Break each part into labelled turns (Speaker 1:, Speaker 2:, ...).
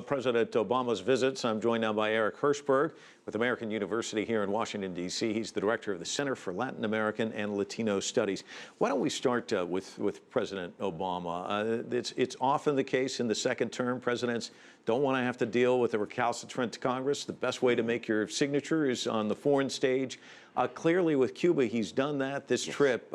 Speaker 1: President Obama's visits. I'm joined now by Eric Hershberg with American University here in Washington, D.C. He's the director of the Center for Latin American and Latino Studies. Why don't we start with President Obama? It's often the case in the second term, presidents don't want to have to deal with a recalcitrant Congress. The best way to make your signature is on the foreign stage. Clearly with Cuba, he's done that this trip.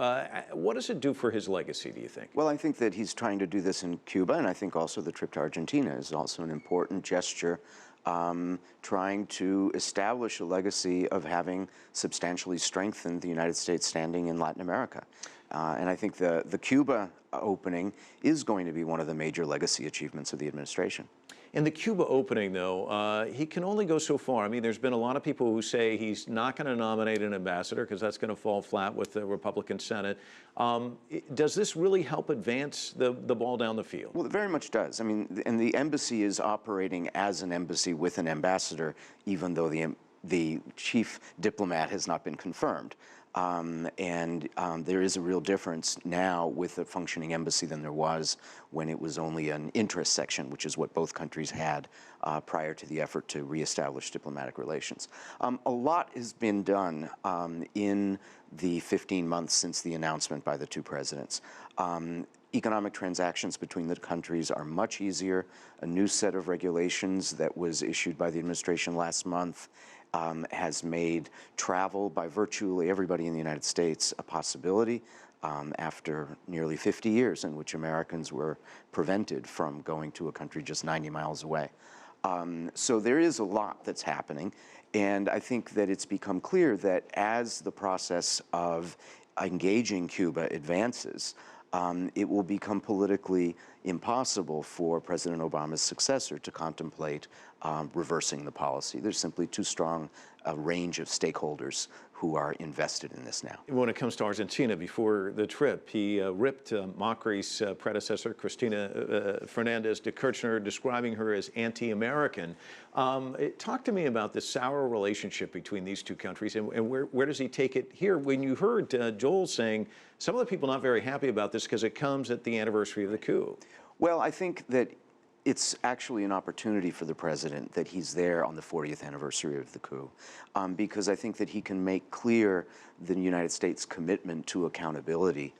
Speaker 1: What does it do for his legacy, do you think?
Speaker 2: Well, I think that he's trying to do this in Cuba, and I think also the trip to Argentina is also an important gesture, trying to establish a legacy of having substantially strengthened the United States standing in Latin America. And I think the Cuba opening is going to be one of the major legacy achievements of the administration.
Speaker 1: In the Cuba opening, though, he can only go so far. I mean, there's been a lot of people who say he's not going to nominate an ambassador because that's going to fall flat with the Republican Senate. Does this really help advance the ball down the field? Well,
Speaker 2: it very much does. I mean, and the embassy is operating as an embassy with an ambassador, even though the chief diplomat has not been confirmed. There is a real difference now with a functioning embassy than there was when it was only an interest section, which is what both countries had prior to the effort to reestablish diplomatic relations. A lot has been done in the 15 months since the announcement by the two presidents. Economic transactions between the countries are much easier. A new set of regulations that was issued by the administration last month has made travel by virtually everybody in the United States a possibility after nearly 50 years in which Americans were prevented from going to a country just 90 miles away. So there is a lot that's happening, and I think that it's become clear that as the process of engaging Cuba advances, it will become politically impossible for President Obama's successor to contemplate reversing the policy. There's simply too strong a range of stakeholders who are invested in this now.
Speaker 1: When it comes to Argentina, before the trip, he ripped Macri's predecessor, Cristina Fernandez de Kirchner, describing her as anti-American. Talk to me about the sour relationship between these two countries, and where does he take it here? When you heard Joel saying some of the people not very happy about this because it comes at the anniversary of the coup.
Speaker 2: Well, I think that it's actually an opportunity for the president that he's there on the 40th anniversary of the coup, because I think that he can make clear the United States' commitment to accountability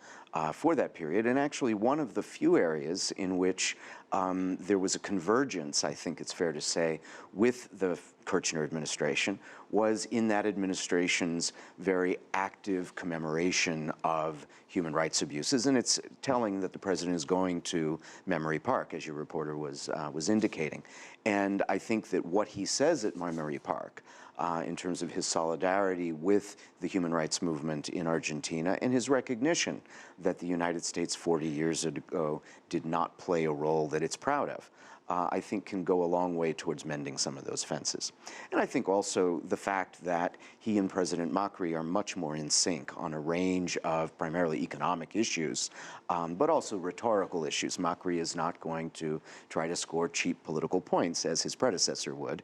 Speaker 2: for that period. And actually one of the few areas in which there was a convergence, I think it's fair to say, with the Kirchner administration was in that administration's very active commemoration of human rights abuses. And it's telling that the president is going to Memory Park, as your reporter was indicating. And I think that what he says at Memory Park, in terms of his solidarity with the human rights movement in Argentina and his recognition that the United States 40 years ago did not play a role that it's proud of, I think can go a long way towards mending some of those fences. And I think also the fact that he and President Macri are much more in sync on a range of primarily economic issues, but also rhetorical issues. Macri is not going to try to score cheap political points as his predecessor would.